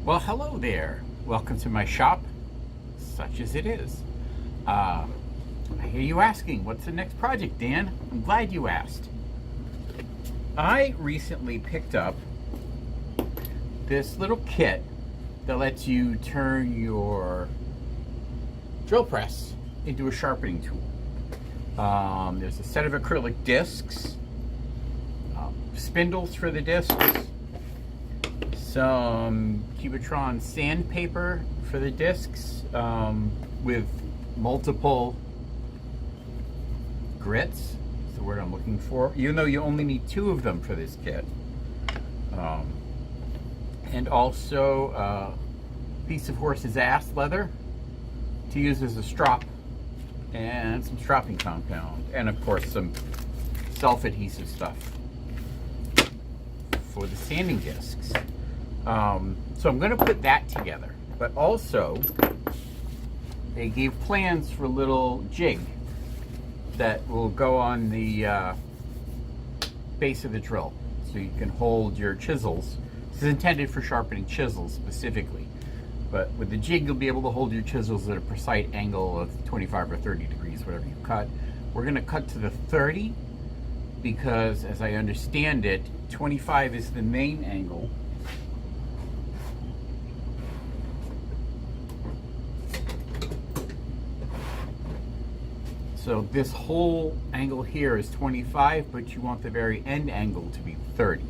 Well, hello there. Welcome to my shop, such as it is. I hear you asking, what's the next project, Dan? I'm glad you asked. I recently picked up this little kit that lets you turn your drill press into a sharpening tool. There's a set of acrylic discs, spindles for the discs, some Cubitron sandpaper for the discs with multiple grits, is the word I'm looking for, even though you only need 2 of them for this kit. And also a piece of horse's ass leather to use as a strop, and some stropping compound, and of course some self-adhesive stuff for the sanding discs. So I'm going to put that together, but also they gave plans for a little jig that will go on the base of the drill, so you can hold your chisels. This is intended for sharpening chisels specifically, but with the jig you'll be able to hold your chisels at a precise angle of 25 or 30 degrees, whatever you cut. We're going to cut to the 30 because, as I understand it, 25 is the main angle. So this whole angle here is 25, but you want the very end angle to be 30.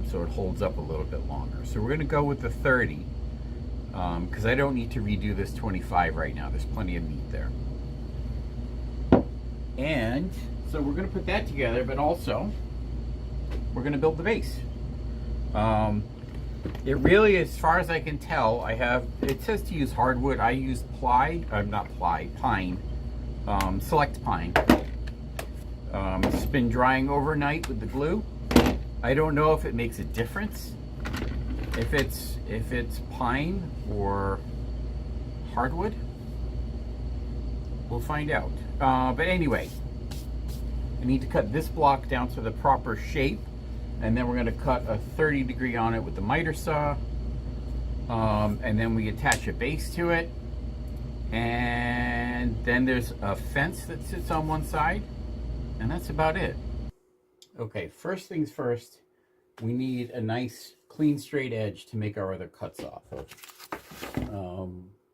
So it holds up a little bit longer. So we're going to go with the 30 because I don't need to redo this 25 right now. There's plenty of meat there. And so we're going to put that together, but also we're going to build the base. It really, as far as I can tell, it says to use hardwood. I used pine. Select pine. It's been drying overnight with the glue. I don't know if it makes a difference if it's pine or hardwood. We'll find out. But anyway, I need to cut this block down to the proper shape, and then we're going to cut a 30 degree on it with the miter saw, and then we attach a base to it. And then there's a fence that sits on one side, and that's about it. Okay, first things first, we need a nice clean straight edge to make our other cuts off of.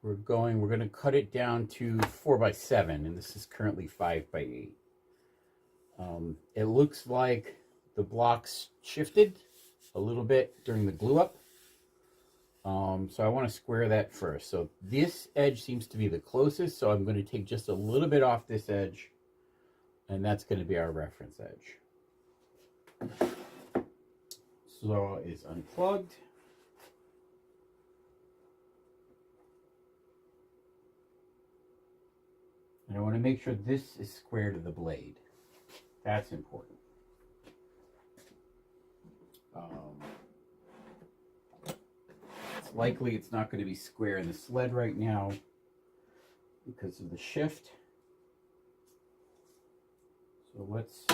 We're going to cut it down to 4x7, and this is currently 5x8. It looks like the blocks shifted a little bit during the glue up. So I want to square that first. So this edge seems to be the closest, so I'm going to take just a little bit off this edge, and that's going to be our reference edge. Saw is unplugged. And I want to make sure this is square to the blade. That's important. Likely it's not going to be square in the sled right now because of the shift. So let's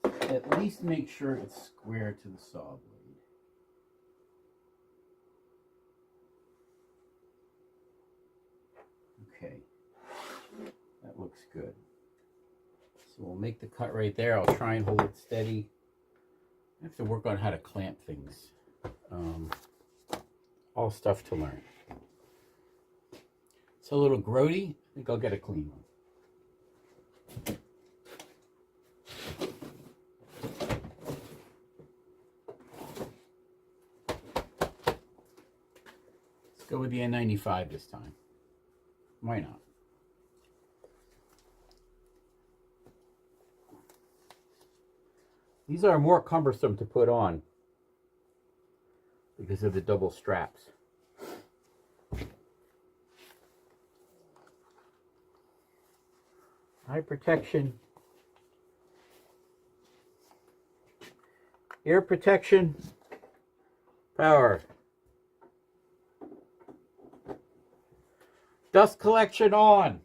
at least make sure it's square to the saw blade. Okay, that looks good. So we'll make the cut right there. I'll try and hold it steady. I have to work on how to clamp things. All stuff to learn. It's a little grody. I think I'll get a clean one. Let's go with the N95 this time. Why not? These are more cumbersome to put on because of the double straps. Eye protection, ear protection, power. Dust collection on.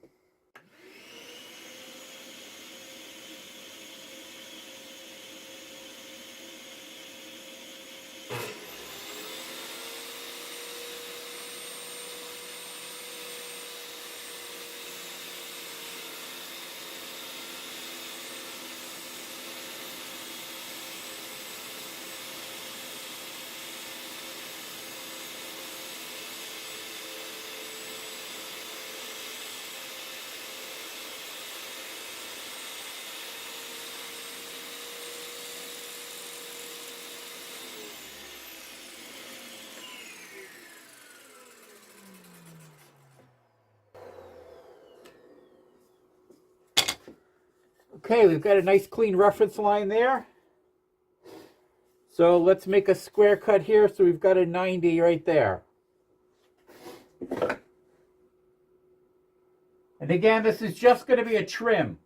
Okay, we've got a nice clean reference line there. So let's make a square cut here. So we've got a 90 right there. And again, this is just going to be a trim.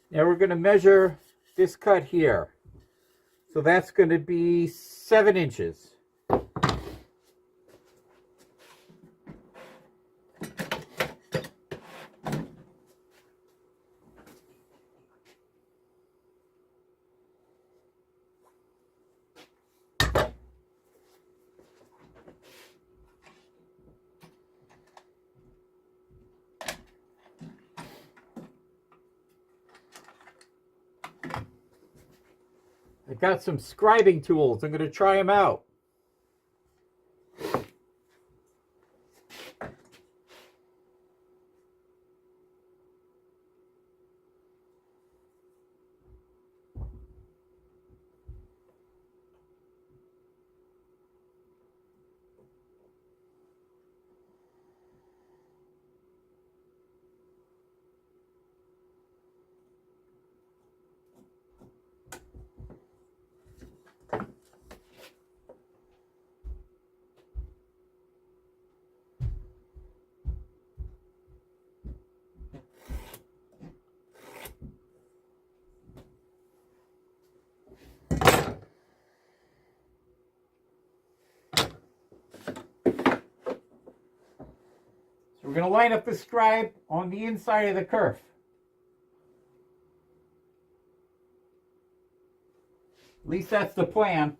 Now we're going to measure this cut here. So that's going to be 7 inches. I got some scribing tools. I'm going to try them out. We're going to line up the scribe on the inside of the kerf. At least that's the plan.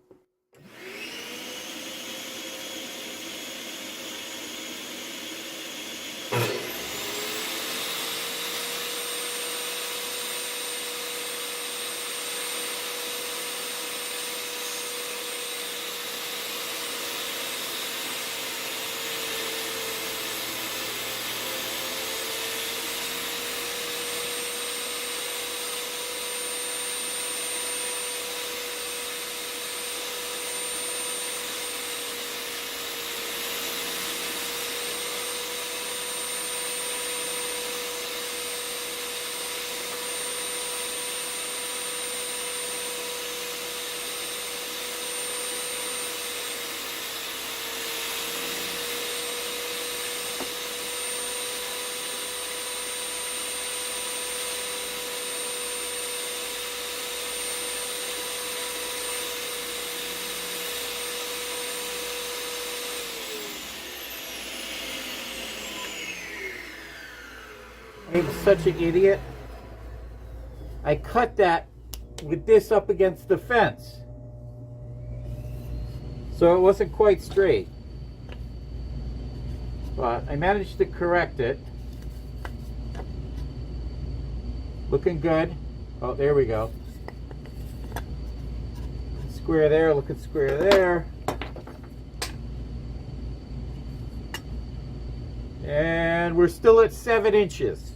I'm such an idiot. I cut that with this up against the fence. So it wasn't quite straight. But I managed to correct it. Looking good. Oh, there we go. Square there, looking square there. And we're still at 7 inches.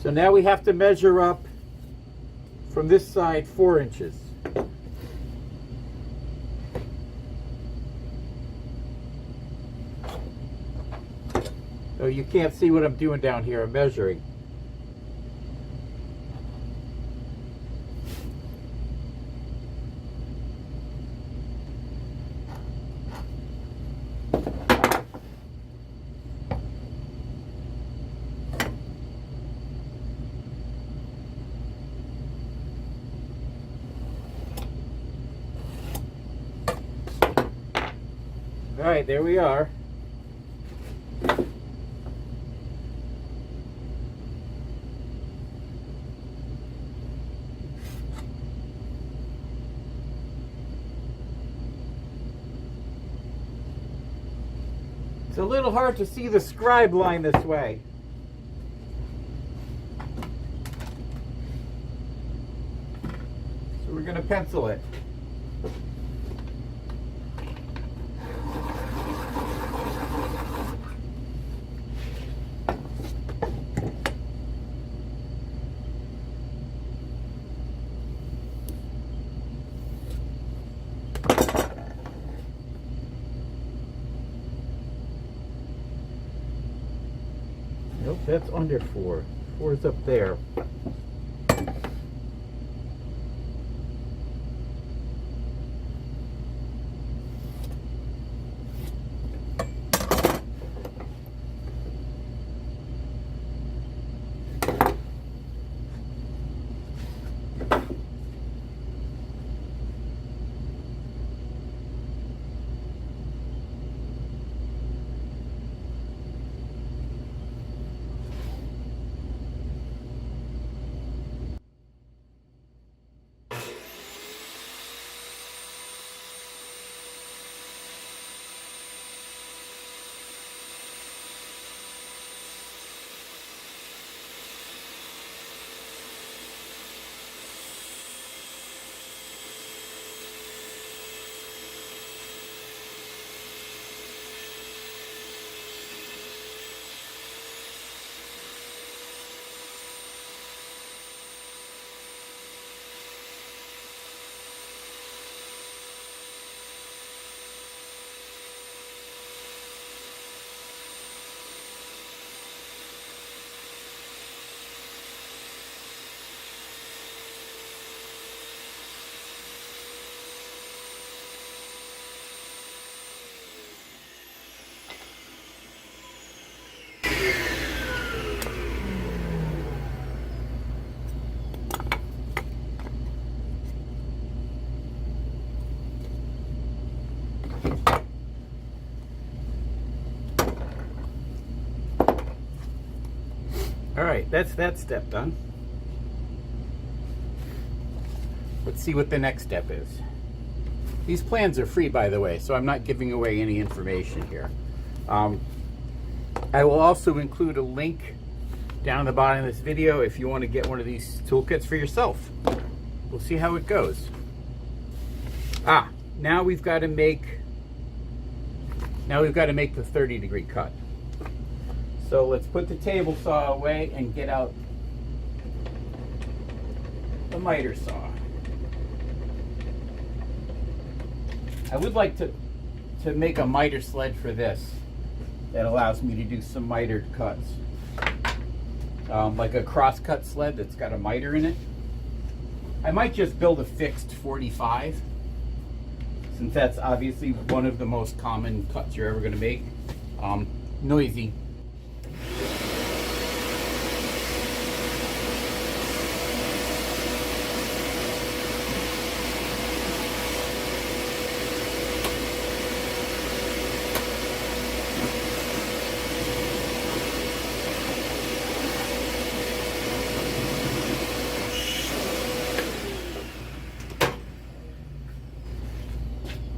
So now we have to measure up from this side 4 inches. So you can't see what I'm doing down here. I'm measuring. All right, there we are. a little hard to see the scribe line this way. So we're going to pencil it. Nope, that's under 4. 4 is up there. All right, that's that step done. Let's see what the next step is. These plans are free, by the way, so I'm not giving away any information here. I will also include a link down the bottom of this video if you want to get one of these toolkits for yourself. We'll see how it goes. Now we've got to make the 30-degree cut. So let's put the table saw away and get out the miter saw. I would like to make a miter sled for this that allows me to do some mitered cuts. Like a cross-cut sled that's got a miter in it. I might just build a fixed 45, since that's obviously one of the most common cuts you're ever going to make. Noisy.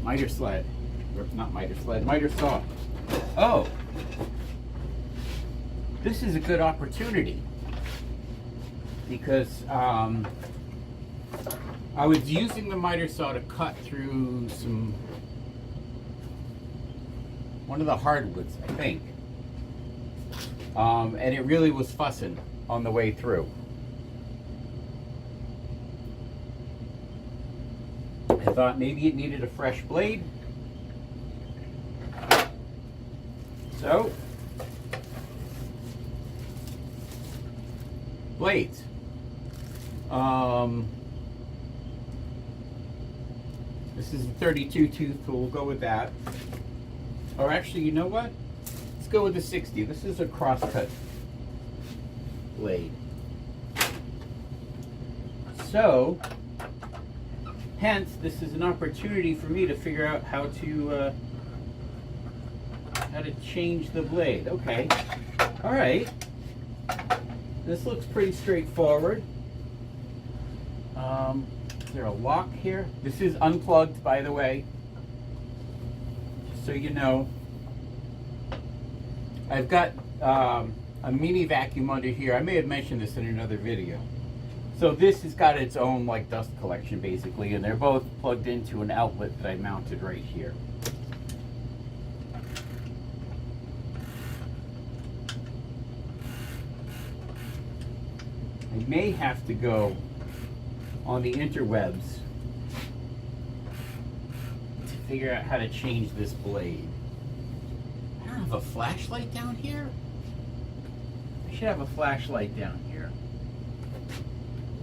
Miter sled, or not miter sled, miter saw. Oh, this is a good opportunity because I was using the miter saw to cut through one of the hardwoods, I think, and it really was fussing on the way through. I thought maybe it needed a fresh blade. So, blades. This is a 32 tooth, so we'll go with that. Or actually, you know what? Let's go with the 60. This is a crosscut blade. So, hence, this is an opportunity for me to figure out how to change the blade. Okay, all right. This looks pretty straightforward. Is there a lock here? This is unplugged, by the way, just so you know. I've got a mini vacuum under here. I may have mentioned this in another video. So this has got its own like dust collection basically, and they're both plugged into an outlet that I mounted right here. I may have to go on the interwebs to figure out how to change this blade. I don't have a flashlight down here. I should have a flashlight down here.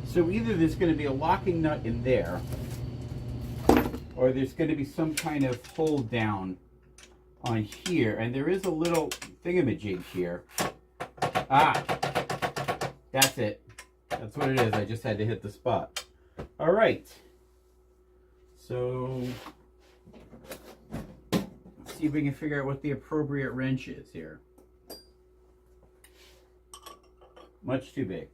So either there's going to be a locking nut in there, or there's going to be some kind of hold down on here, and there is a little thingamajig here. Ah, that's it. That's what it is. I just had to hit the spot. All right. So let's see if we can figure out what the appropriate wrench is here. Much too big.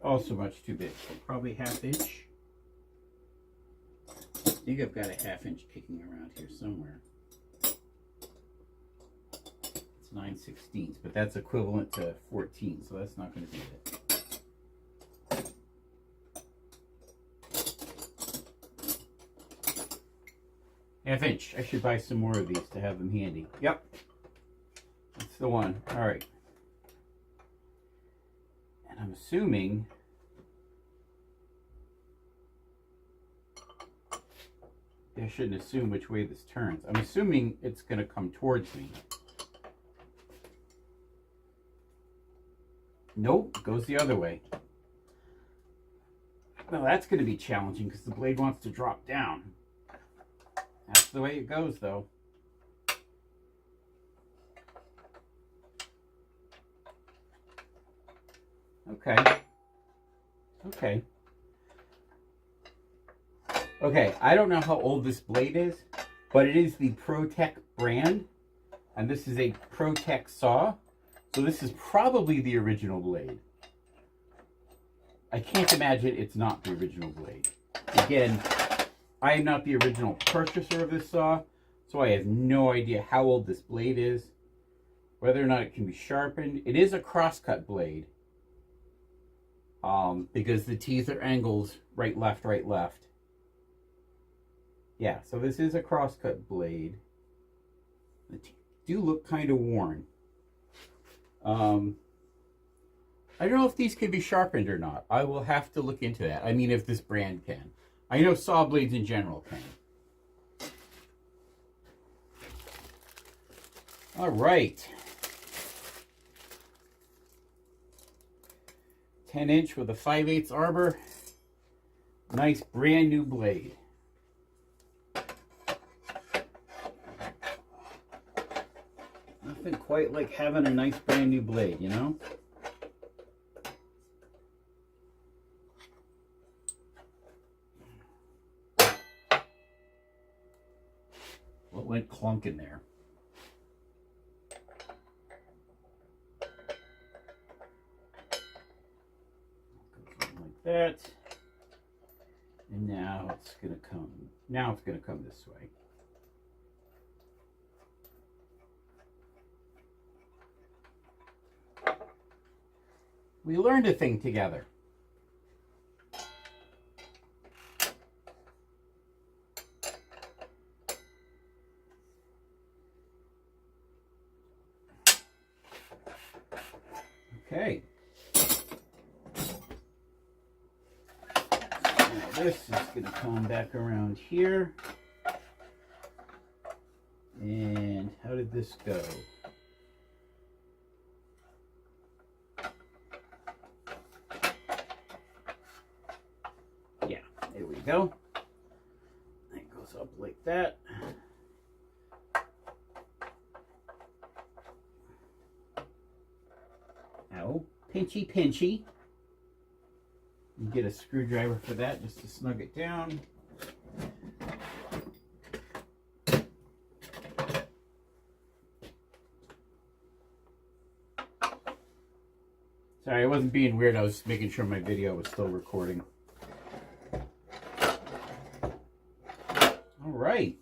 Also much too big. So probably 1/2 inch. I think I've got a 1/2 inch kicking around here somewhere. It's 9/16, but that's equivalent to 14, so that's not going to be it. Half inch. I should buy some more of these to have them handy. Yep. That's the one. All right. And I'm assuming I shouldn't assume which way this turns. I'm assuming it's going to come towards me. Nope, it goes the other way. Well, that's going to be challenging because the blade wants to drop down. That's the way it goes, though. Okay. Okay. Okay, I don't know how old this blade is, but it is the ProTech brand, and this is a ProTech saw, so this is probably the original blade. I can't imagine it's not the original blade. Again, I am not the original purchaser of this saw, so I have no idea how old this blade is, whether or not it can be sharpened. It is a crosscut blade, because the teeth are angled right, left, right, left. Yeah, so this is a crosscut blade. The teeth do look kind of worn. I don't know if these can be sharpened or not. I will have to look into that. I mean, if this brand can. I know saw blades in general can. All right. 10-inch with a 5/8 arbor. Nice brand new blade. Nothing quite like having a nice brand new blade, you know? What went clunk in there? Like that. And now it's going to come this way. We learned a thing together. Okay. Now this is going to come back around here. And how did this go? Go. It goes up like that. Ow, pinchy, pinchy. You get a screwdriver for that just to snug it down. Sorry, I wasn't being weird. I was making sure my video was still recording. Right.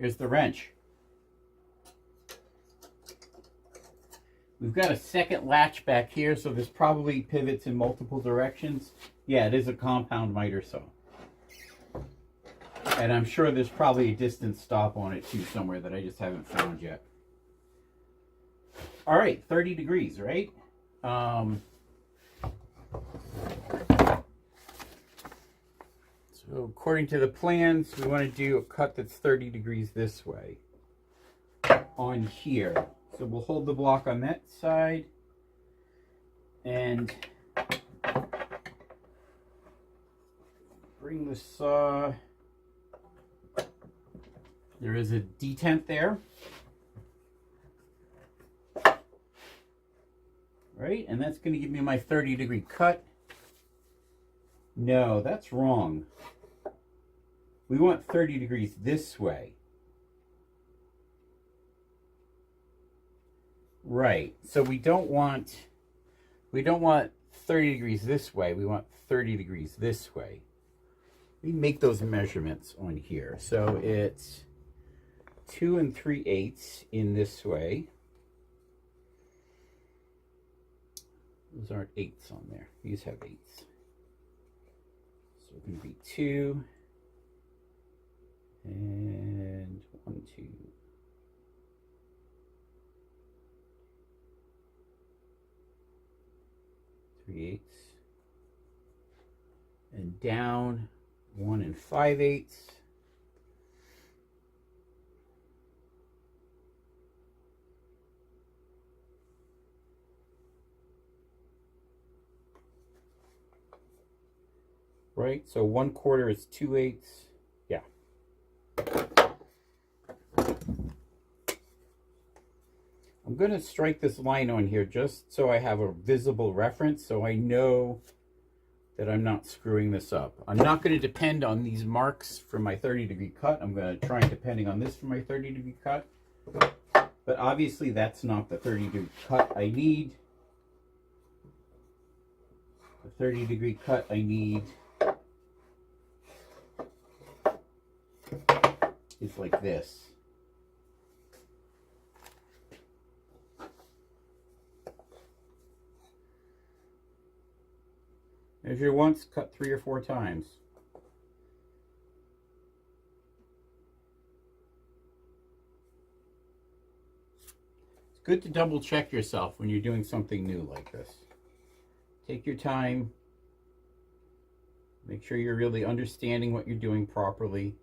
Here's the wrench. We've got a second latch back here, so there's probably pivots in multiple directions. Yeah, it is a compound miter saw. And I'm sure there's probably a distance stop on it too somewhere that I just haven't found yet. All right, 30 degrees, right? So according to the plans, we want to do a cut that's 30 degrees this way on here. So we'll hold the block on that side and bring the saw. There is a detent there. Right, and that's going to give me my 30-degree cut. No, that's wrong. We want 30 degrees this way. Right, so we don't want 30 degrees this way. We want 30 degrees this way. We make those measurements on here. So it's 2 3/8 in this way. Those aren't eighths on there. These have eighths. So it's going to be 2 and 1, 2. 3/8 and down 1 5/8. Right, so 1/4 is 2/8. Yeah. I'm going to strike this line on here just so I have a visible reference, so I know that I'm not screwing this up. I'm not going to depend on these marks for my 30-degree cut. I'm going to try depending on this for my 30-degree cut. But obviously that's not the 30-degree cut I need. The 30-degree cut I need is like this. Measure once, cut 3 or 4 times. It's good to double check yourself when you're doing something new like this. Take your time. Make sure you're really understanding what you're doing properly.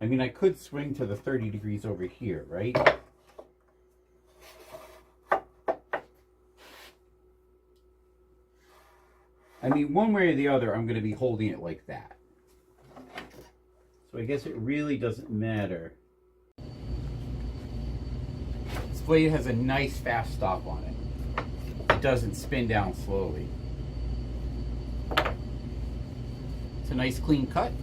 I mean, I could swing to the 30 degrees over here, right? I mean, one way or the other, I'm going to be holding it like that. So I guess it really doesn't matter. This blade has a nice fast stop on it. It doesn't spin down slowly. It's a nice clean cut.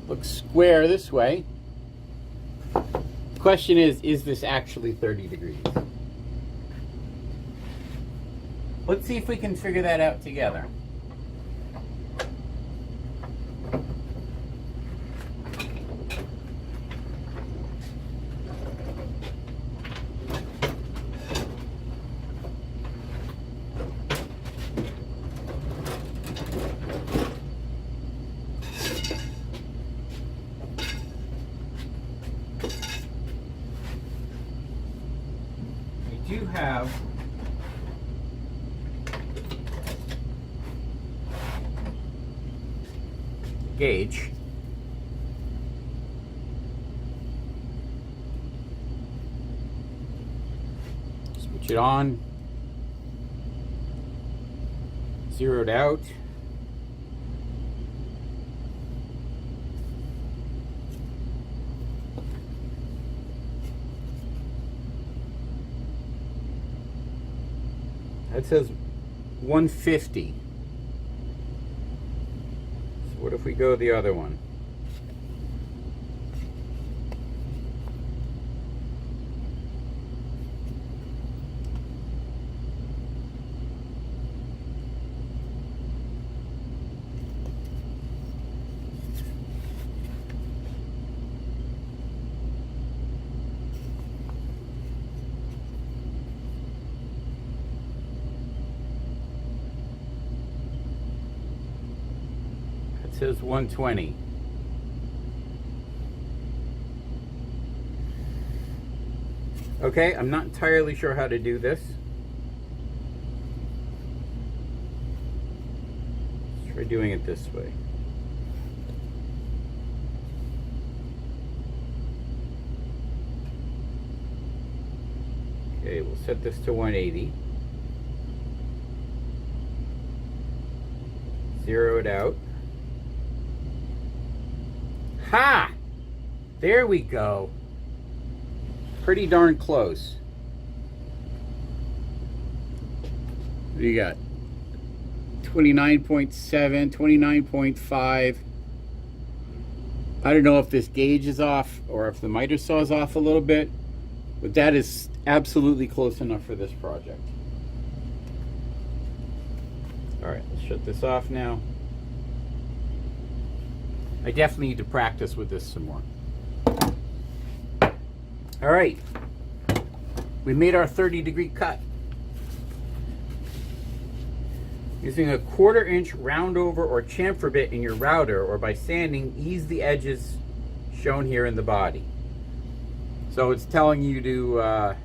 Looks square this way. The question is this actually 30 degrees? Let's see if we can figure that out together. We do have gauge. Switch it on. Zeroed out. That says 150. So what if we go the other one? It says 120. Okay, I'm not entirely sure how to do this. Let's try doing it this way. Okay, we'll set this to 180. Zero it out. Ha! There we go. Pretty darn close. What do you got? 29.7, 29.5. I don't know if this gauge is off or if the miter saw is off a little bit, but that is absolutely close enough for this project. All right, let's shut this off now. I definitely need to practice with this some more. All right, we made our 30-degree cut. Using a 1/4 inch round over or chamfer bit in your router or by sanding, ease the edges shown here in the body. So it's telling you to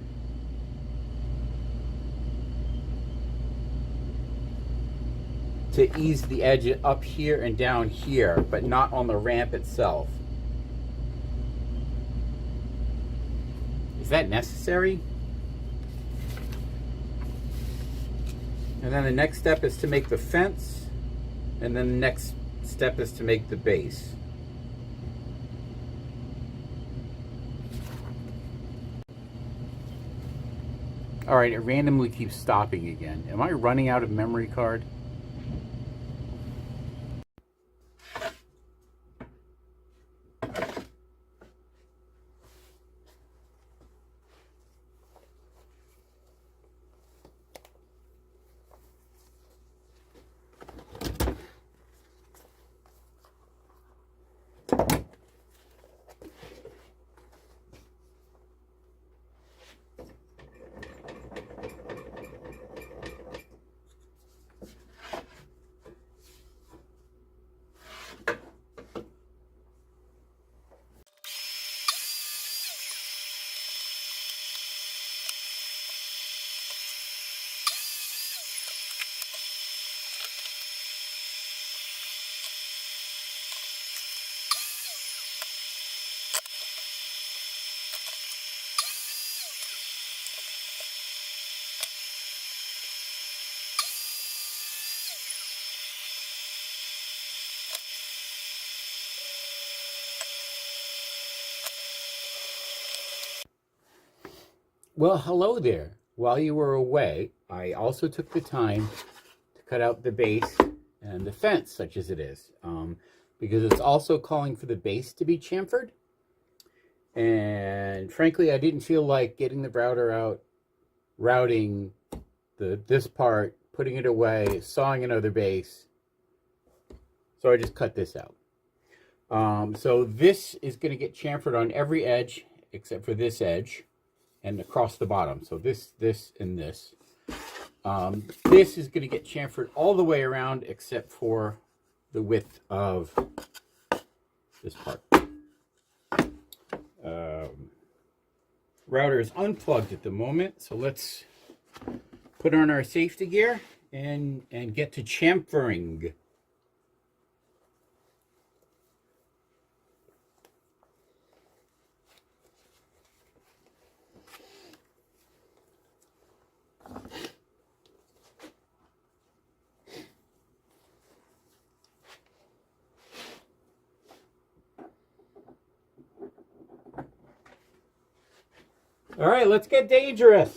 ease the edge up here and down here, but not on the ramp itself. Is that necessary? And then the next step is to make the fence, and then the next step is to make the base. All right, it randomly keeps stopping again. Am I running out of memory card? Well, hello there. While you were away, I also took the time to cut out the base and the fence, such as it is, because it's also calling for the base to be chamfered. And frankly, I didn't feel like getting the router out, routing this part, putting it away, sawing another base. So I just cut this out. So this is going to get chamfered on every edge except for this edge and across the bottom. So this, and this. This is going to get chamfered all the way around except for the width of this part. Router is unplugged at the moment, so let's put on our safety gear and get to chamfering. All right, let's get dangerous.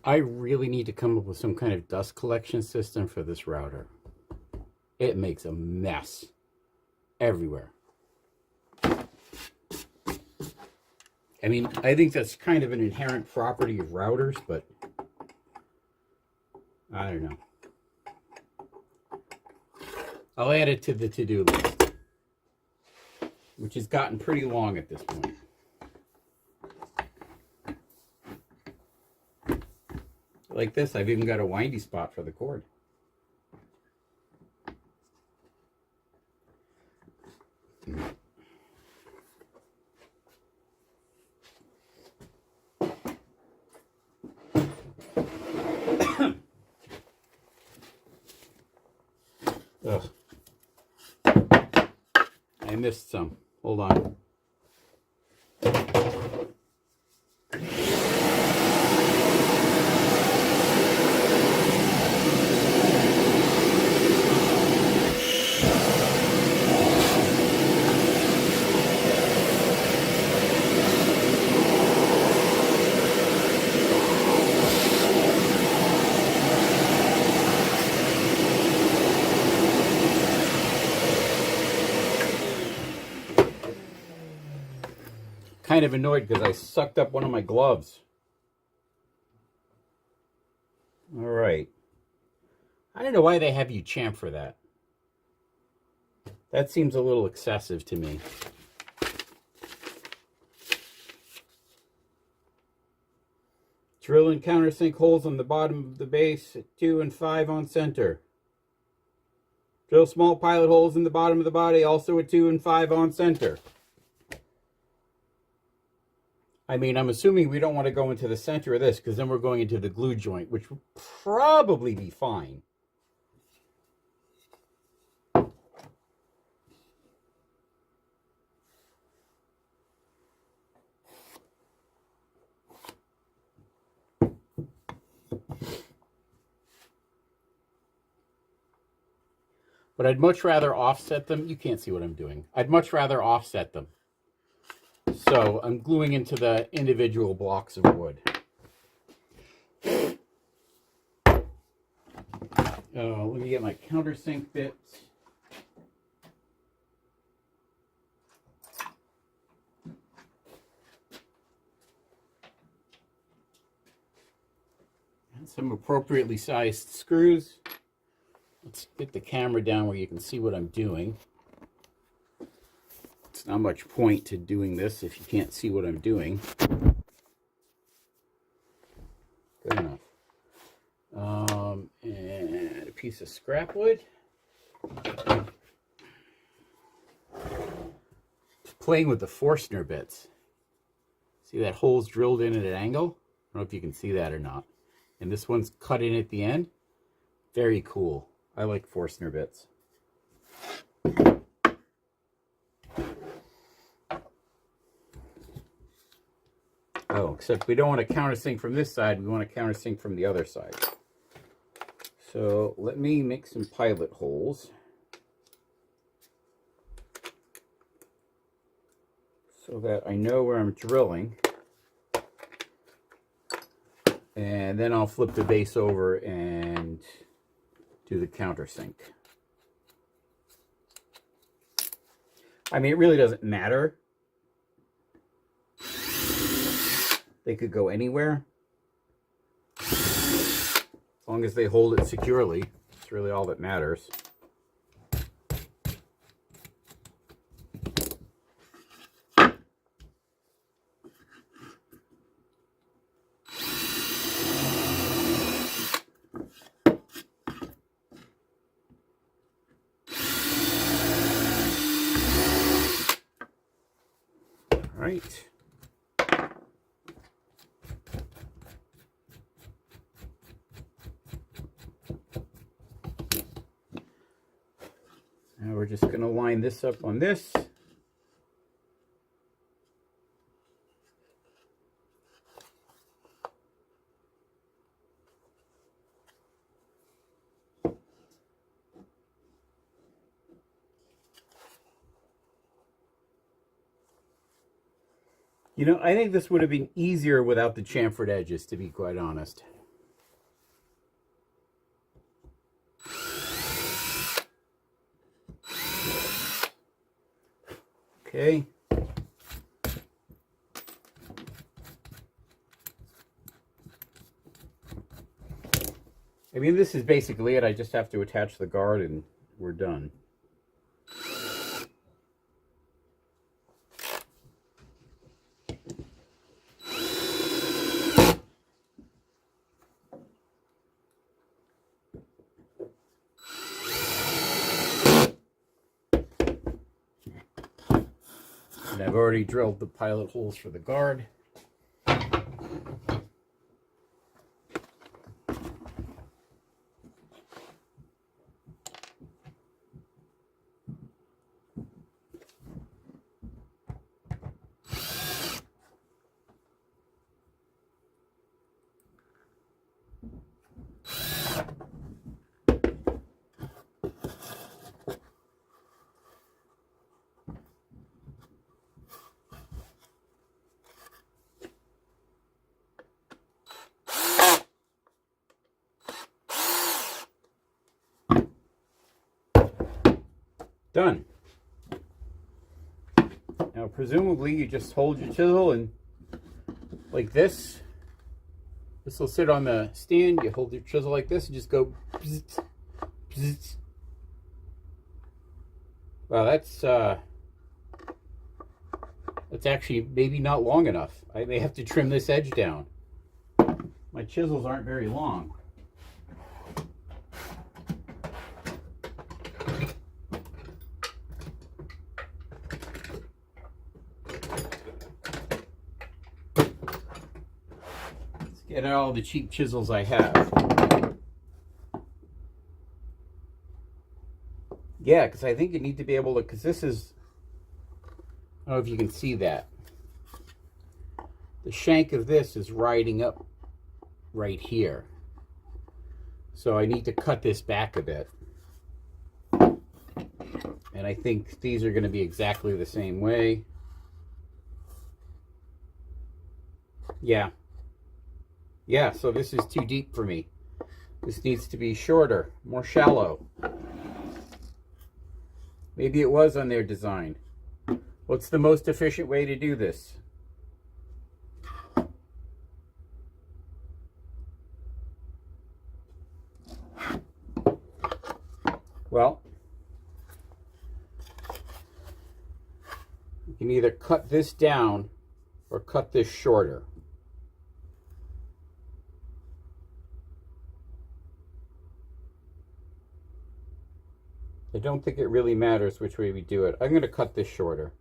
I really need to come up with some kind of dust collection system for this router. It makes a mess everywhere. I mean, I think that's kind of an inherent property of routers, but I don't know. I'll add it to the to-do list, which has gotten pretty long at this point. Like this, I've even got a windy spot for the cord. Ugh. I missed some. Hold on. Kind of annoyed because I sucked up one of my gloves. All right. I don't know why they have you champ for that. That seems a little excessive to me. Drill and countersink holes on the bottom of the base at 2 and 5 on center. Drill small pilot holes in the bottom of the body, also at 2 and 5 on center. I mean, I'm assuming we don't want to go into the center of this because then we're going into the glue joint, which would probably be fine. But I'd much rather offset them. You can't see what I'm doing. I'd much rather offset them. So I'm gluing into the individual blocks of wood. Let me get my countersink bits. And some appropriately sized screws. Let's get the camera down where you can see what I'm doing. It's not much point to doing this if you can't see what I'm doing. Good enough. And a piece of scrap wood. Playing with the Forstner bits. See that hole's drilled in at an angle? I don't know if you can see that or not. And this one's cut in at the end. Very cool. I like Forstner bits. Oh, except we don't want to countersink from this side. We want to countersink from the other side. So let me make some pilot holes. So that I know where I'm drilling. And then I'll flip the base over and do the countersink. I mean, it really doesn't matter. They could go anywhere. As long as they hold it securely, it's really all that matters. All right. Now we're just going to line this up on this. You know, I think this would have been easier without the chamfered edges, to be quite honest. Okay. I mean, this is basically it. I just have to attach the guard and we're done. And I've already drilled the pilot holes for the guard. Done. Now, presumably, you just hold your chisel and like this. This will sit on the stand. You hold your chisel like this and just go. Bzz, bzz. Wow, that's actually maybe not long enough. I may have to trim this edge down. My chisels aren't very long. Get out all the cheap chisels I have. Yeah, because I think you need to be able to, because this is, I don't know if you can see that. The shank of this is riding up right here. So I need to cut this back a bit. And I think these are going to be exactly the same way. Yeah. Yeah, so this is too deep for me. This needs to be shorter, more shallow. Maybe it was on their design. What's the most efficient way to do this? Well, you can either cut this down or cut this shorter. I don't think it really matters which way we do it. I'm going to cut this shorter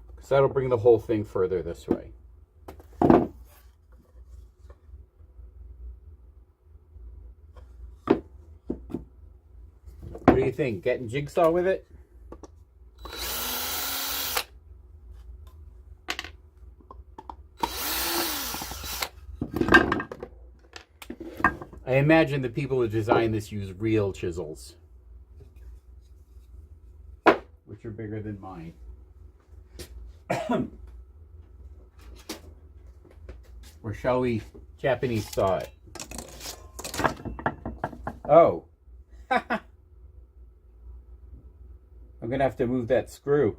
because that'll bring the whole thing further this way. What do you think? Getting jigsaw with it? I imagine the people who designed this use real chisels, which are bigger than mine. Or shall we Japanese saw it? Oh. I'm going to have to move that screw.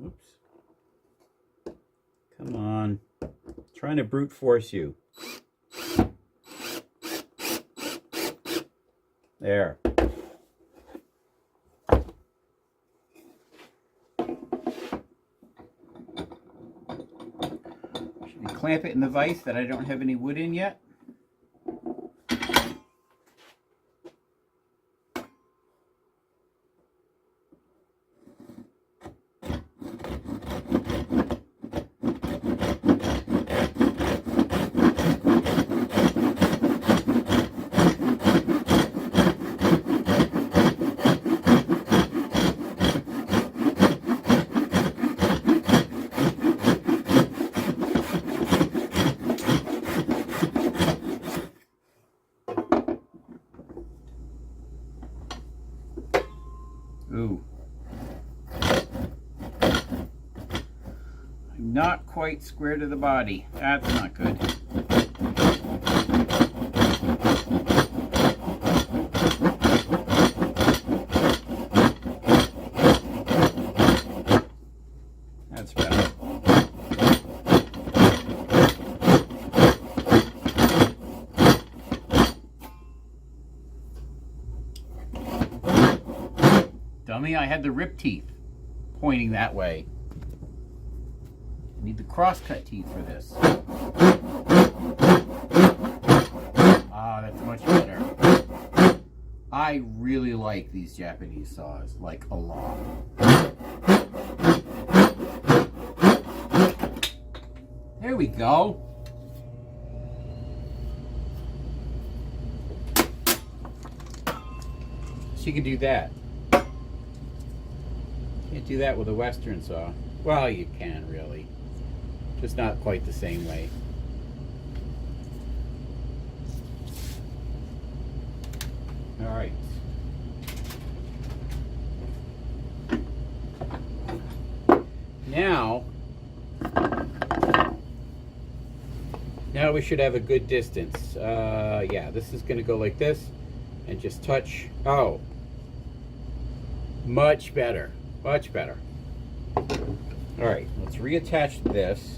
Oops. Come on. Trying to brute force you. There. Should we clamp it in the vise that I don't have any wood in yet? Ooh. I'm not quite square to the body. That's not good. Dummy, I had the rip teeth pointing that way. I need the crosscut teeth for this. Ah, that's much better. I really like these Japanese saws, like a lot. There we go. So you can do that. Can't do that with a Western saw. Well, you can really. Just not quite the same way. All right. Now we should have a good distance. Yeah, this is going to go like this and just touch. Oh, much better. Much better. All right, let's reattach this.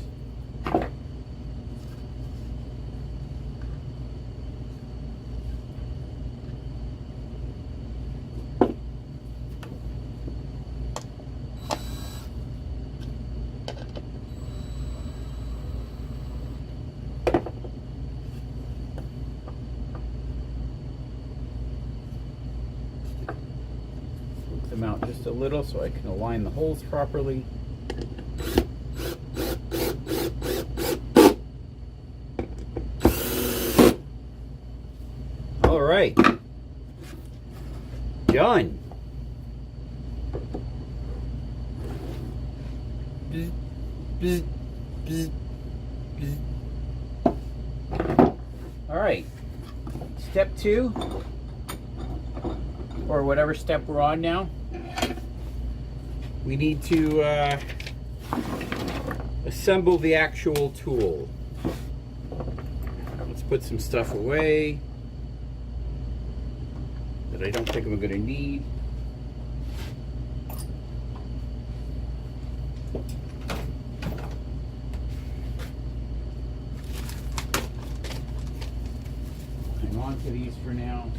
Them out just a little so I can align the holes properly. All right, done. Bzz, bzz, bzz, bzz. All right, step 2, or whatever step we're on now. We need to assemble the actual tool. Let's put some stuff away that I don't think I'm going to need. Hang on to these for now.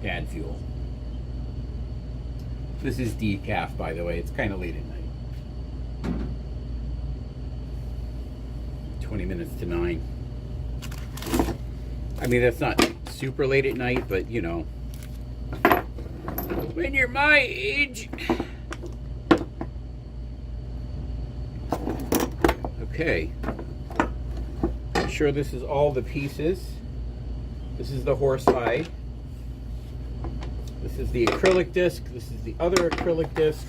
Bad fuel. This is decaf, by the way. It's kind of late at night. 20 minutes to 9. I mean, that's not super late at night, but you know, when you're my age. Okay. I'm sure this is all the pieces. This is the horsehide. This is the acrylic disc. This is the other acrylic disc.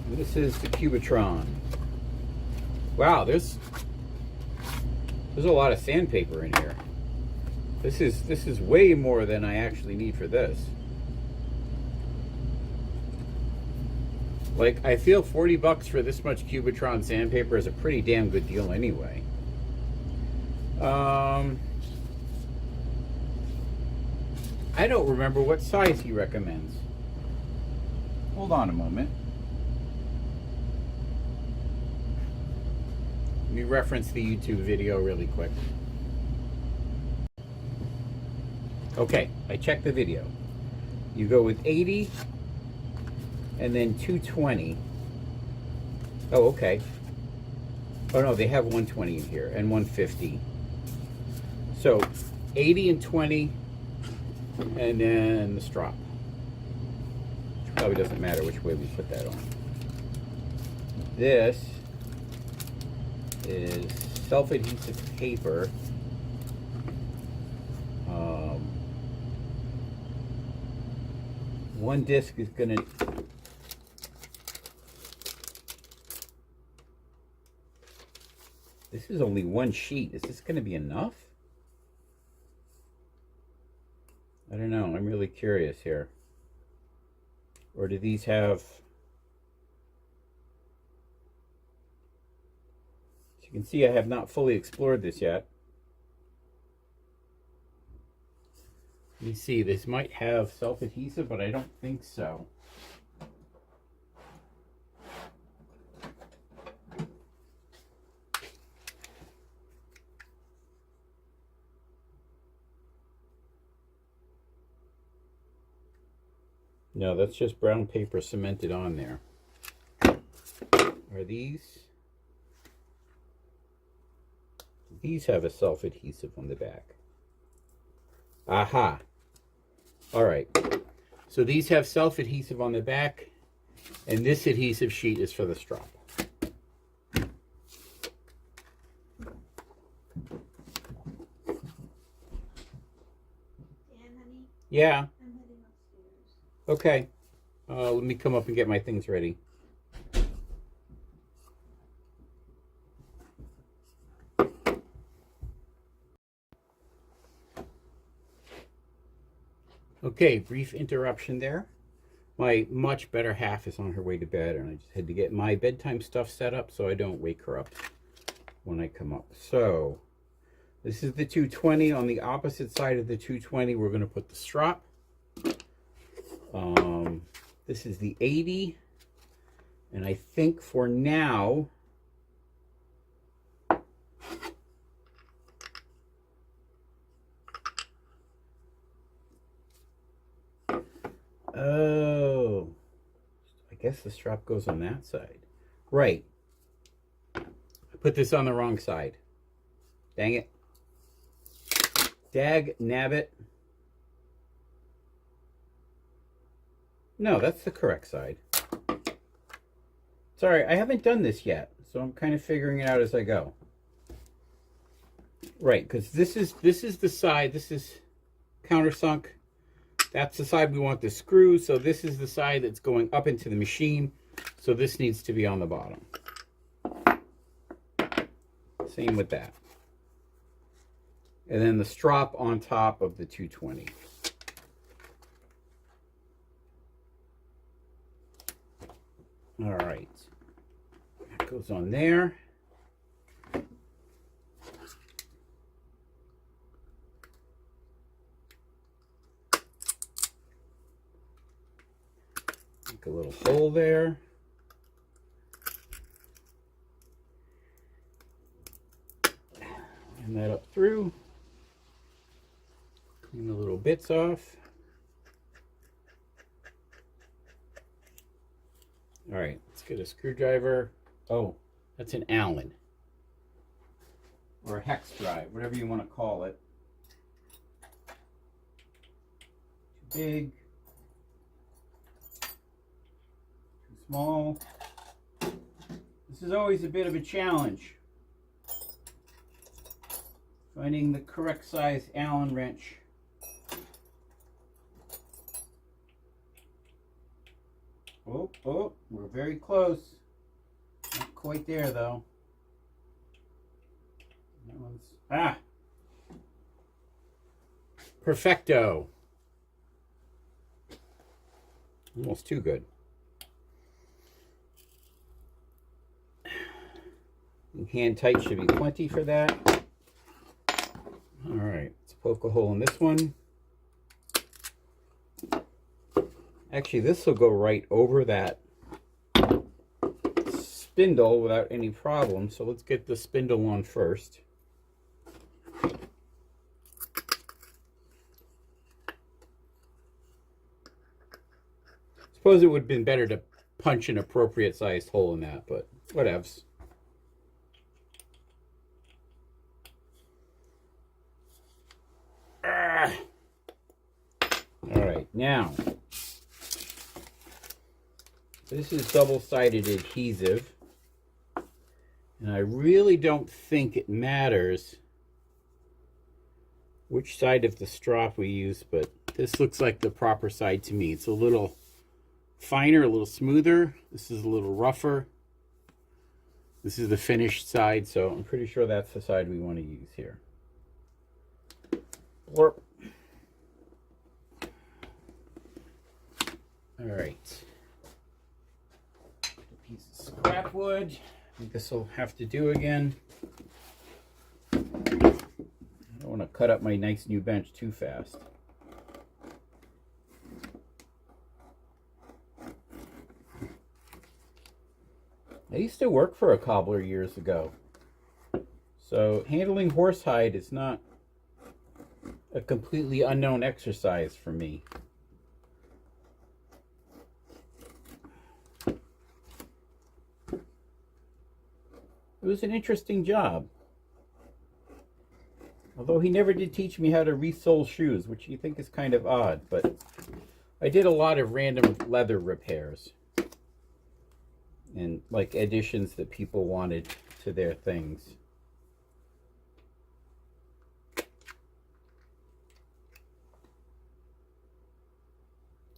And this is the Cubitron. Wow, there's a lot of sandpaper in here. This is way more than I actually need for this. Like, I feel 40 bucks for this much Cubitron sandpaper is a pretty damn good deal anyway. I don't remember what size he recommends. Hold on a moment. Let me reference the YouTube video really quick. Okay, I checked the video. You go with 80 and then 220. Oh, okay. Oh no, they have 120 in here and 150. So 80 and 20. And then the strop. Which probably doesn't matter which way we put that on. This is self-adhesive paper. One disc is gonna... This is only one sheet. Is this gonna be enough? I don't know. I'm really curious here. Or do these have... As you can see, I have not fully explored this yet. Let me see. This might have self-adhesive, but I don't think so. No, that's just brown paper cemented on there. Are these? These have a self-adhesive on the back. Aha. All right. So these have self-adhesive on the back, and this adhesive sheet is for the strop. Dan, honey? Yeah. I'm heading upstairs. Okay. Let me come up and get my things ready. Okay, brief interruption there. My much better half is on her way to bed, and I just had to get my bedtime stuff set up so I don't wake her up when I come up. So, this is the 220. On the opposite side of the 220, we're going to put the strop. This is the 80. And I think for now, oh, I guess the strap goes on that side. Right. I put this on the wrong side. Dang it. Dag nabbit. No, that's the correct side. Sorry, I haven't done this yet, so I'm kind of figuring it out as I go. Right, because this is the side, this is countersunk. That's the side we want the screw, so this is the side that's going up into the machine, so this needs to be on the bottom. Same with that. And then the strop on top of the 220. All right, that goes on there. Make a little hole there. And that up through. Clean the little bits off. All right, let's get a screwdriver. Oh, that's an Allen. Or a hex drive, whatever you want to call it. Too big. Too small. This is always a bit of a challenge. Finding the correct size Allen wrench. Oh, oh, we're very close. Not quite there, though. That one's... Ah! Perfecto. Almost too good. And hand tight should be plenty for that. All right, let's poke a hole in this one. Actually, this will go right over that spindle without any problem. So let's get the spindle on first. Suppose it would have been better to punch an appropriate sized hole in that, but whatevs. All right, now. This is double-sided adhesive, and I really don't think it matters which side of the strop we use, but this looks like the proper side to me. It's a little finer, a little smoother. This is a little rougher. This is the finished side, so I'm pretty sure that's the side we want to use here. Blurp. All right. Piece of scrap wood. I think this will have to do again. I don't want to cut up my nice new bench too fast. I used to work for a cobbler years ago, so handling horsehide is not a completely unknown exercise for me. It was an interesting job. Although he never did teach me how to resole shoes, which you think is kind of odd, but I did a lot of random leather repairs and like additions that people wanted to their things.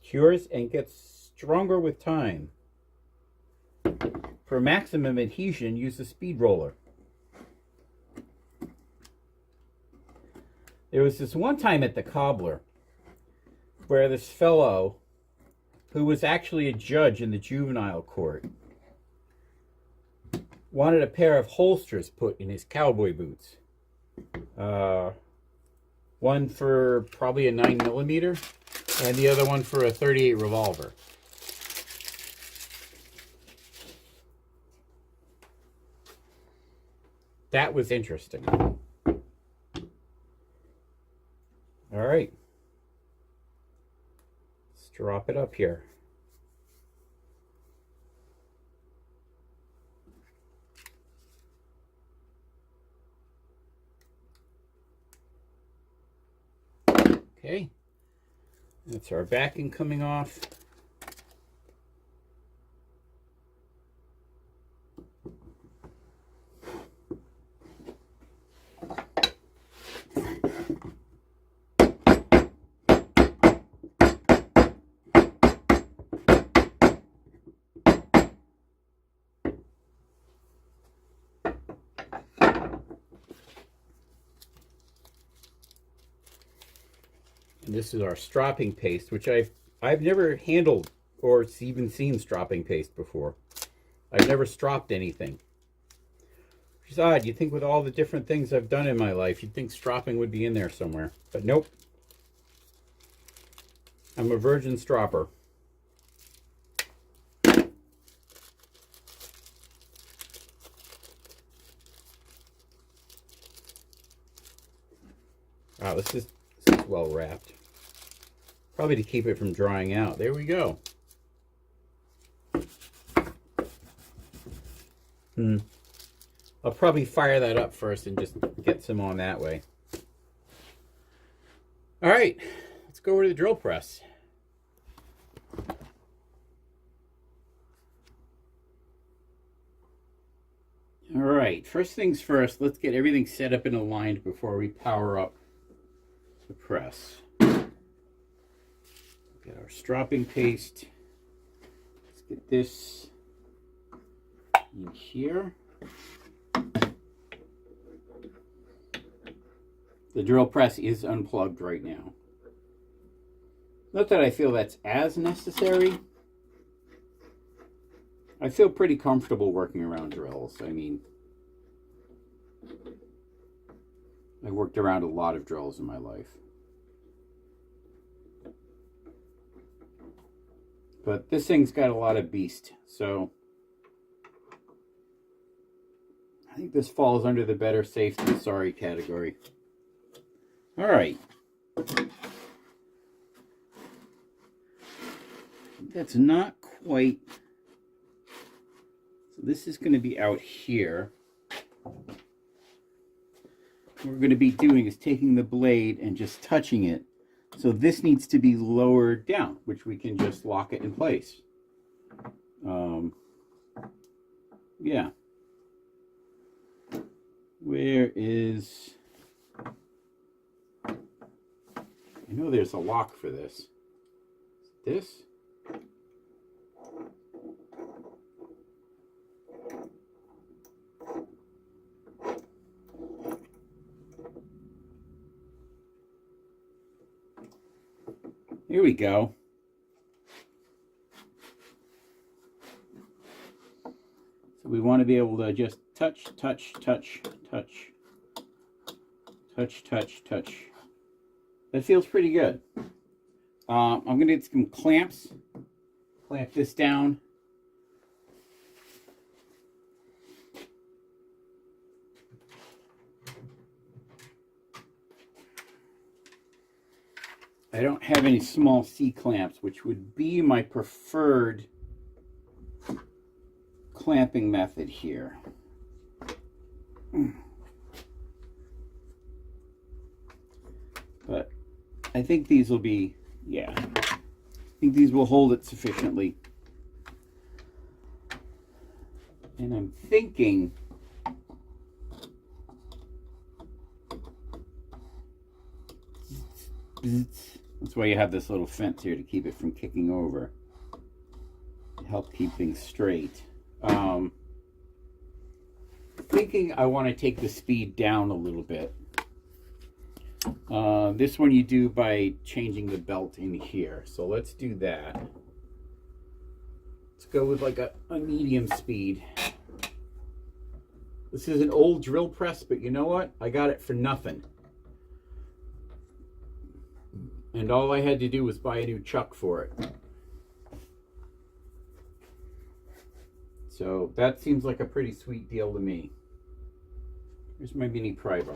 Cures and gets stronger with time. For maximum adhesion, use a speed roller. There was this one time at the cobbler where this fellow, who was actually a judge in the juvenile court, wanted a pair of holsters put in his cowboy boots. One for probably a 9mm and the other one for a .38 revolver. That was interesting. All right, let's drop it up here. Okay, that's our backing coming off. And this is our stropping paste, which I've never handled or even seen stropping paste before. I've never stropped anything. Which is odd. You'd think with all the different things I've done in my life, you'd think stropping would be in there somewhere. But nope. I'm a virgin stropper. Wow, this is well wrapped. Probably to keep it from drying out. There we go. I'll probably fire that up first and just get some on that way. All right, let's go over to the drill press. All right, first things first, let's get everything set up and aligned before we power up the press. Get our stropping paste. Let's get this in here. The drill press is unplugged right now. Not that I feel that's as necessary. I feel pretty comfortable working around drills. I mean, I worked around a lot of drills in my life. But this thing's got a lot of beast, so I think this falls under the better safe than sorry category. All right. That's not quite. So this is going to be out here. What we're going to be doing is taking the blade and just touching it. So this needs to be lowered down, which we can just lock it in place. Yeah. Where is... I know there's a lock for this. This? Here we go. So we want to be able to just touch, touch, touch, touch, touch, touch, touch. That feels pretty good. I'm going to get some clamps. Clamp this down. I don't have any small C clamps, which would be my preferred clamping method here. But I think these will be, yeah, I think these will hold it sufficiently. And I'm thinking that's why you have this little fence here, to keep it from kicking over, to help keep things straight. Thinking I want to take the speed down a little bit. This one you do by changing the belt in here. So let's do that. Let's go with like a medium speed. This is an old drill press, but you know what? I got it for nothing. And all I had to do was buy a new chuck for it. So that seems like a pretty sweet deal to me. Here's my mini pry bar.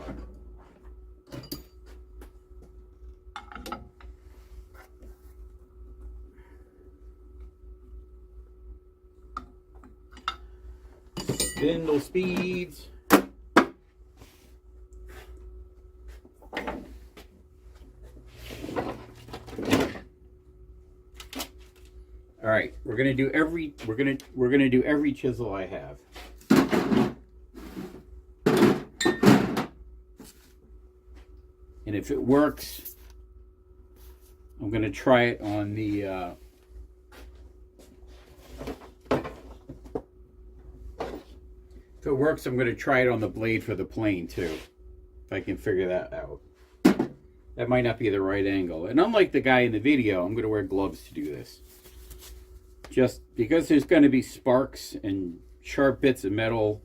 Spindle speeds. All right, we're gonna do every chisel I have. And if it works, I'm gonna try it on the if it works, I'm gonna try it on the blade for the plane too. If I can figure that out. That might not be the right angle. And unlike the guy in the video, I'm gonna wear gloves to do this. Just because there's going to be sparks and sharp bits of metal,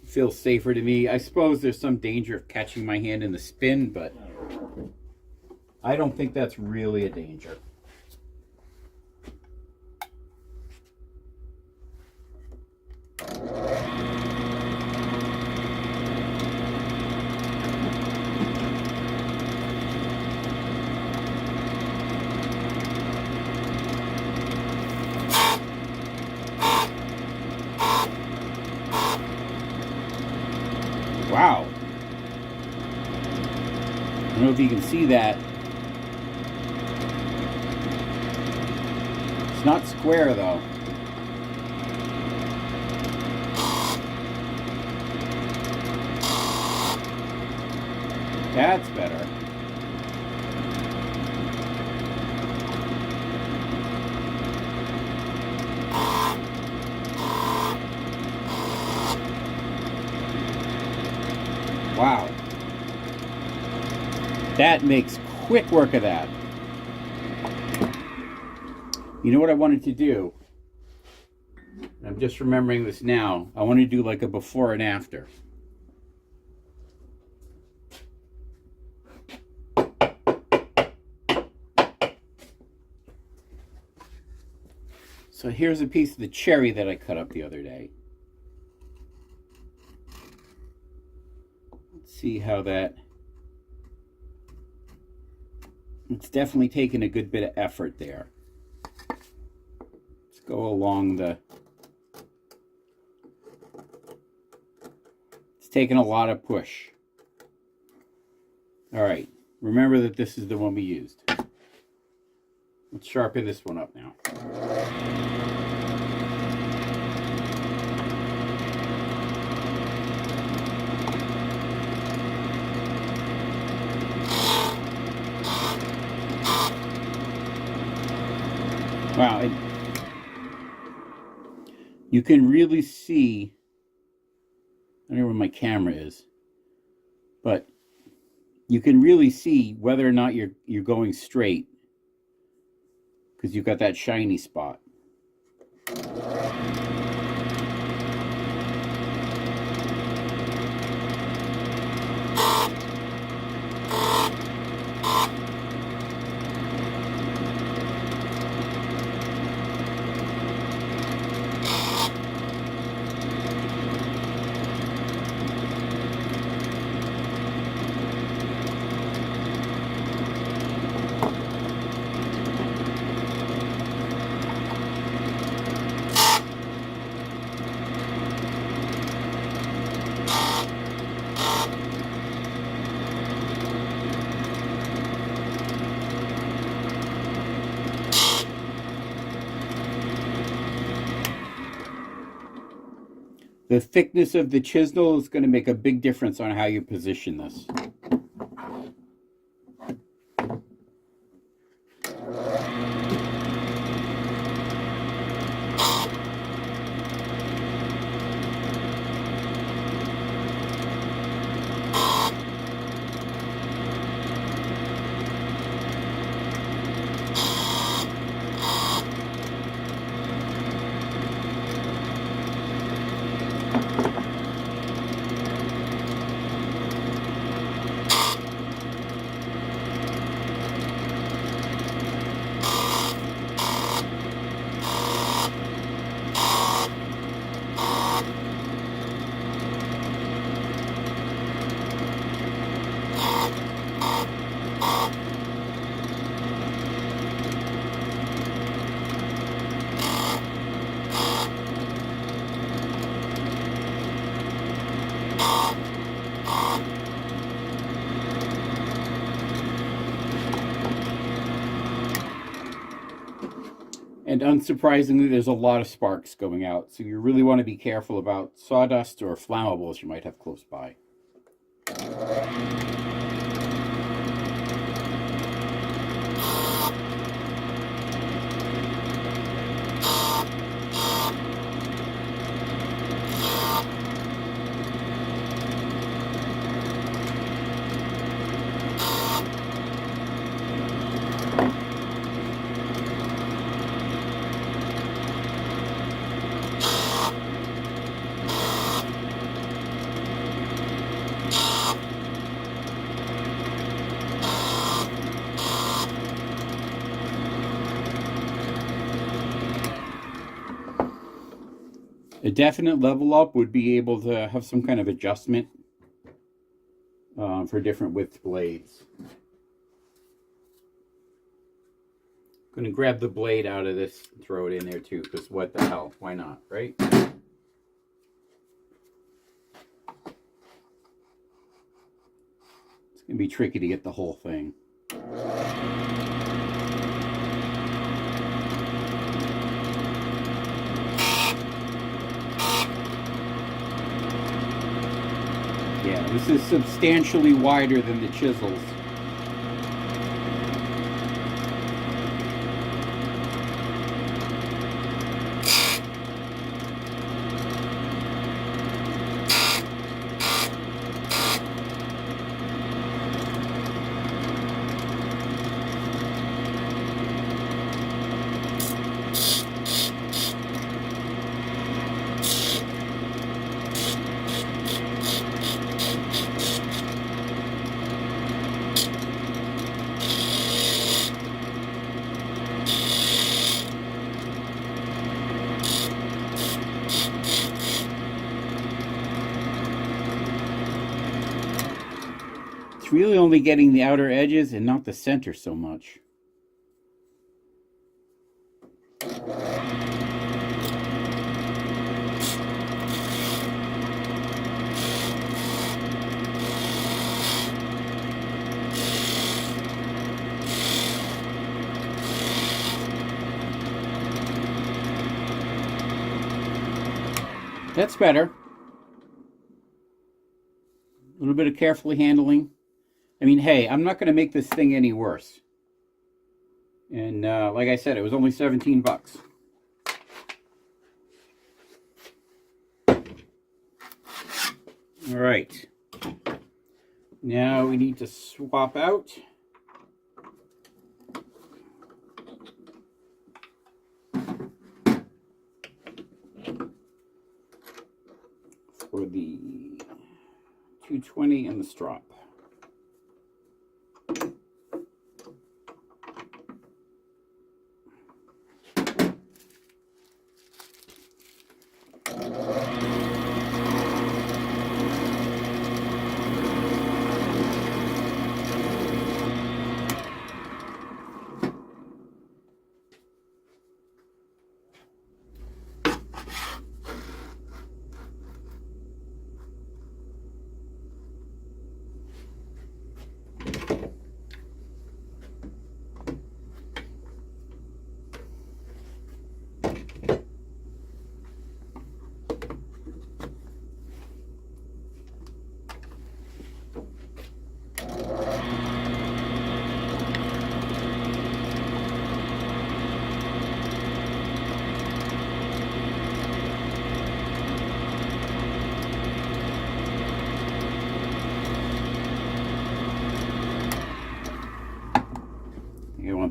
it feels safer to me. I suppose there's some danger of catching my hand in the spin, but I don't think that's really a danger. Wow. I don't know if you can see that. It's not square though. That's better. Wow. That makes quick work of that. You know what I wanted to do? I'm just remembering this now. I want to do like a before and after. So here's a piece of the cherry that I cut up the other day. See how that, it's definitely taken a good bit of effort there. Let's go along the, it's taken a lot of push. All right, remember that this is the one we used. Let's sharpen this one up now. Wow, you can really see, I don't know where my camera is, but you can really see whether or not you're going straight, because you've got that shiny spot. The thickness of the chisel is going to make a big difference on how you position this. And unsurprisingly, there's a lot of sparks going out, so you really want to be careful about sawdust or flammables you might have close by. A definite level up would be able to have some kind of adjustment for different width blades. I'm going to grab the blade out of this and throw it in there too, because what the hell, why not, right? It's going to be tricky to get the whole thing. Yeah, this is substantially wider than the chisels. It's really only getting the outer edges and not the center so much. That's better. A little bit of carefully handling. I mean, hey, I'm not going to make this thing any worse. And like I said, it was only 17 bucks. All right. Now we need to swap out for the 220 and the strop.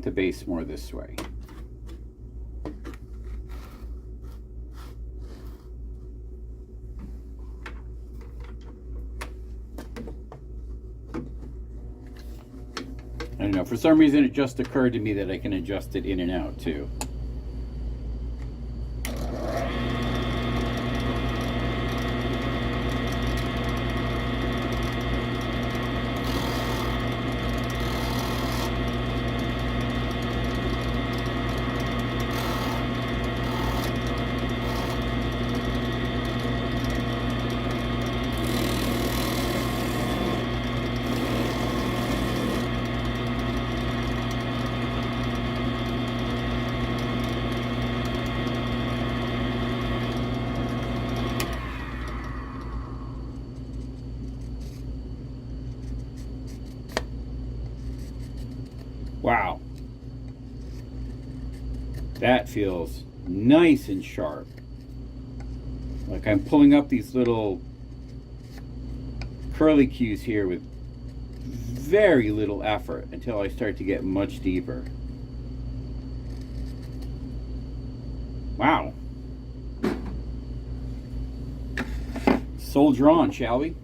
the base more this way. I don't know, for some reason it just occurred to me that I can adjust it in and out too. Wow, that feels nice and sharp. Like I'm pulling up these little curly cues here with very little effort until I start to get much deeper. Wow. Soldier on, shall we?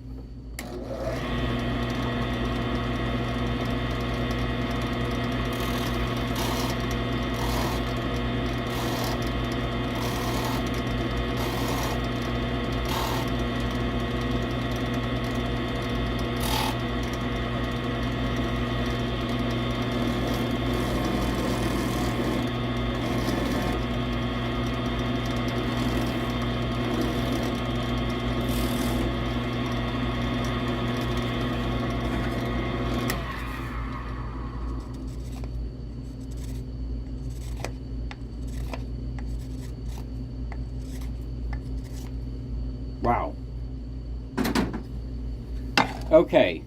Wow. Okay.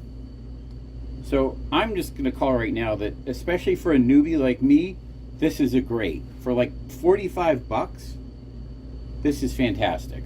So I'm just going to call right now that, especially for a newbie like me, this is a great. For like 45 bucks, this is fantastic.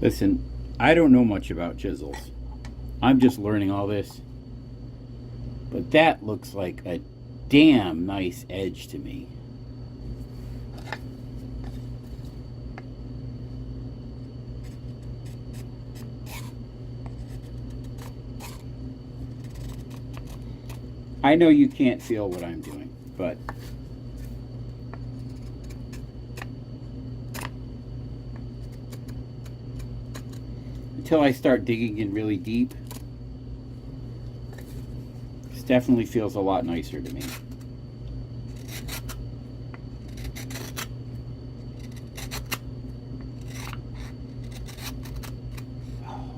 Listen, I don't know much about chisels. I'm just learning all this. But that looks like a damn nice edge to me. I know you can't feel what I'm doing, but until I start digging in really deep, this definitely feels a lot nicer to me.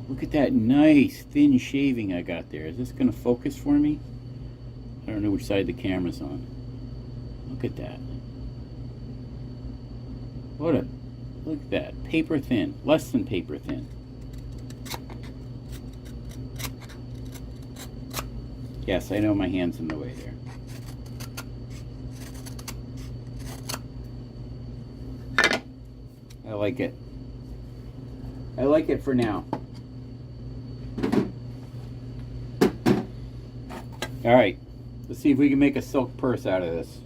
Look at that nice thin shaving I got there. Is this going to focus for me? I don't know which side the camera's on. Look at that. Look at that. Paper thin. Less than paper thin. Yes, I know my hand's in the way there. I like it. I like it for now. All right, let's see if we can make a silk purse out of this.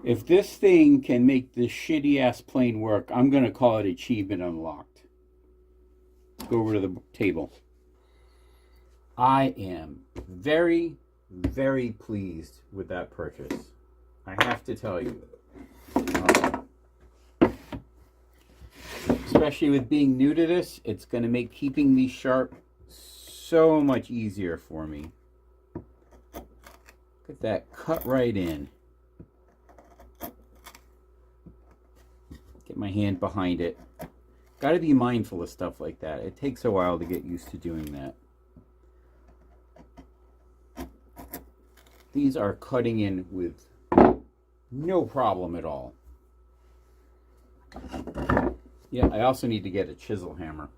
If this thing can make this shitty ass plane work, I'm going to call it achievement unlocked. Let's go over to the table. I am very, very pleased with that purchase. I have to tell you. Especially with being new to this, it's going to make keeping these sharp so much easier for me. Look at that, cut right in. Get my hand behind it. Got to be mindful of stuff like that. It takes a while to get used to doing that. These are cutting in with no problem at all. Yeah, I also need to get a chisel hammer.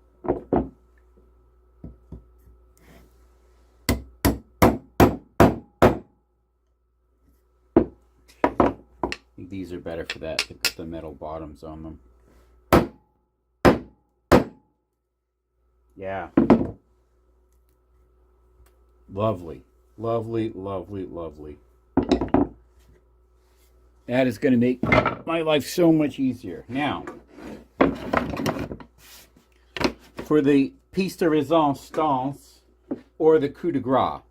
I think these are better for that. They've got the metal bottoms on them. Yeah. Lovely. Lovely, lovely, lovely. That is going to make my life so much easier. Now, for the piece de resistance or the coup de grace,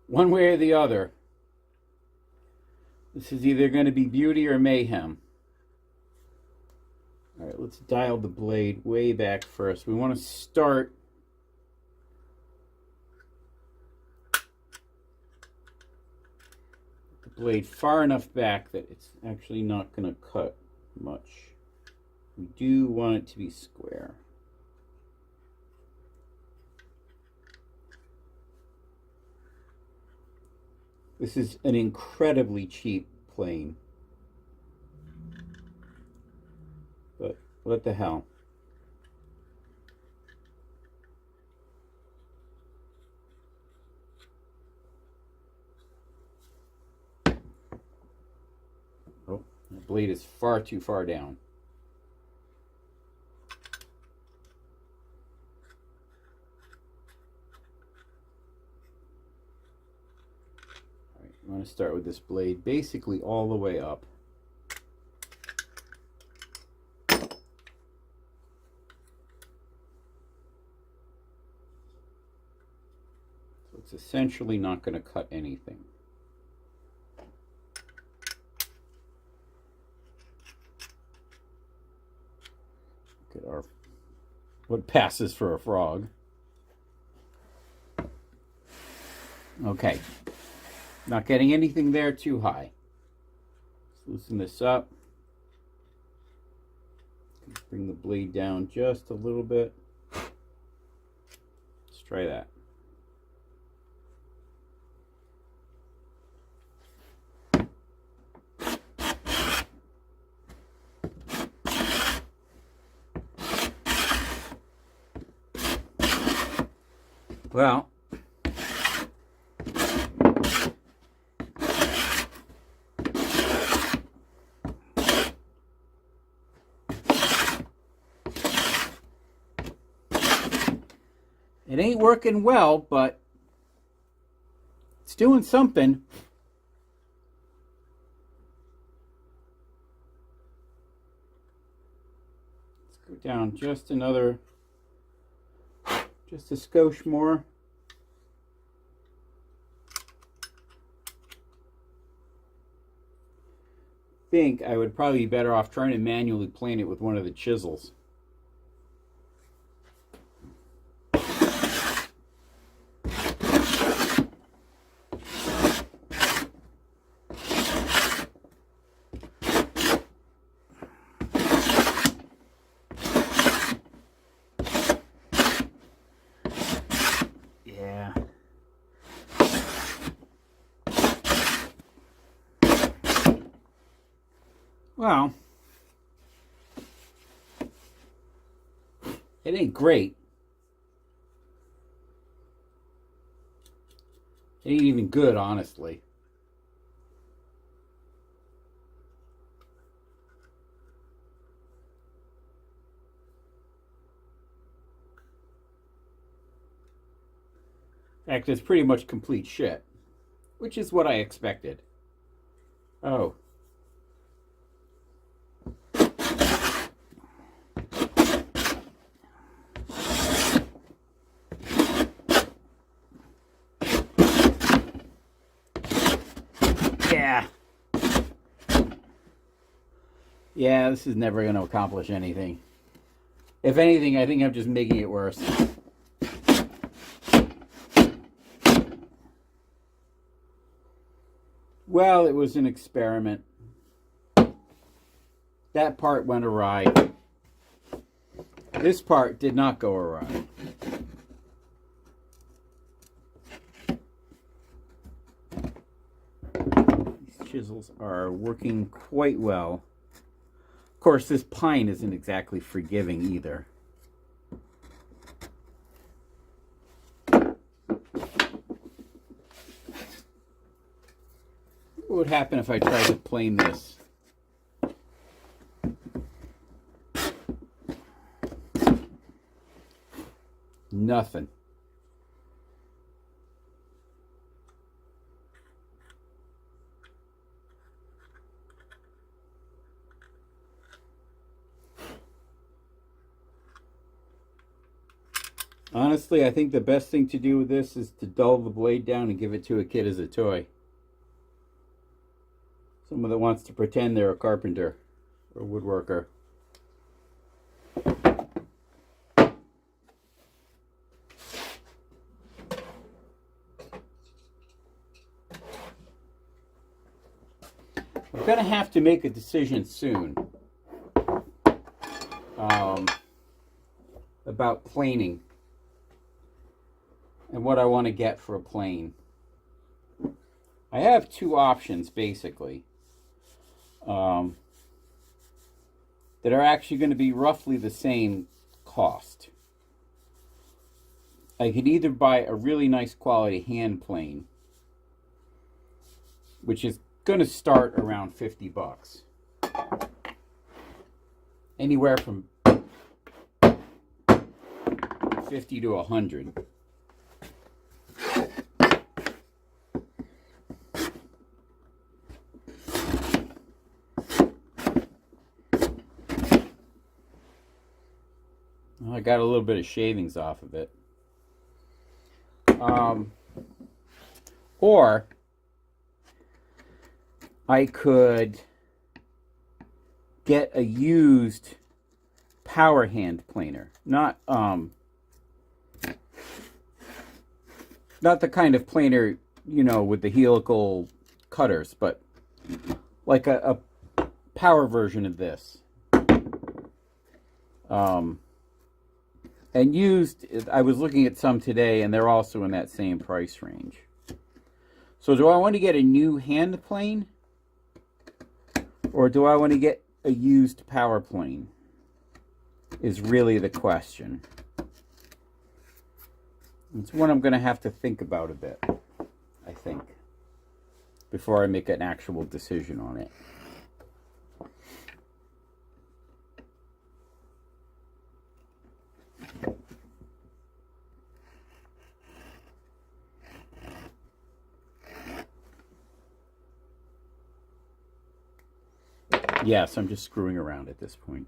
one way or the other, this is either going to be beauty or mayhem. All right, let's dial the blade way back first. We want to start the blade far enough back that it's actually not going to cut much. We do want it to be square. This is an incredibly cheap plane. But what the hell? Oh, the blade is far too far down. I'm going to start with this blade basically all the way up. So it's essentially not going to cut anything. Look at our, what passes for a frog. Okay. Not getting anything there too high. Let's loosen this up. Bring the blade down just a little bit. Let's try that. It ain't working well, but it's doing something. Let's go down just a skosh more. I think I would probably be better off trying to manually plane it with one of the chisels. Yeah. Well, it ain't great. It ain't even good, honestly. In fact, it's pretty much complete shit, which is what I expected. Oh. Yeah. Yeah, this is never going to accomplish anything. If anything, I think I'm just making it worse. Well, it was an experiment. That part went awry. This part did not go awry. These chisels are working quite well. Of course, this pine isn't exactly forgiving either. What would happen if I tried to plane this? Nothing. Honestly, I think the best thing to do with this is to dull the blade down and give it to a kid as a toy. Someone that wants to pretend they're a carpenter or a woodworker. I'm going to have to make a decision soon about planing and what I want to get for a plane. I have two options basically that are actually going to be roughly the same cost. I could either buy a really nice quality hand plane, which is going to start around $50. Anywhere from 50 to 100. Well, I got a little bit of shavings off of it. Or I could get a used power hand planer. Not the kind of planer, you know, with the helical cutters, but like a power version of this. And used, I was looking at some today, and they're also in that same price range. So do I want to get a new hand plane? Or do I want to get a used power plane? Is really the question. It's one I'm going to have to think about a bit, I think, before I make an actual decision on it. Yes, I'm just screwing around at this point.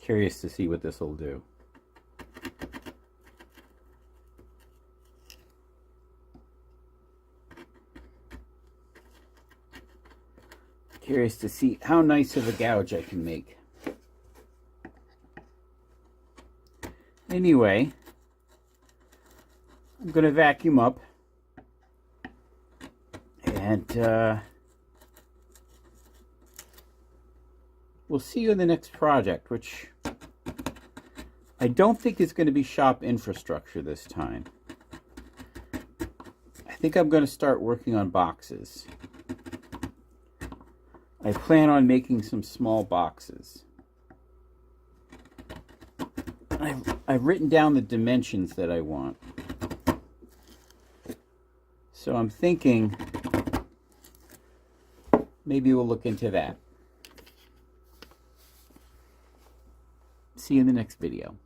Curious to see what this will do. Curious to see how nice of a gouge I can make. Anyway, I'm going to vacuum up and we'll see you in the next project, which I don't think is going to be shop infrastructure this time. I think I'm going to start working on boxes. I plan on making some small boxes. I've written down the dimensions that I want. So I'm thinking maybe we'll look into that. See you in the next video.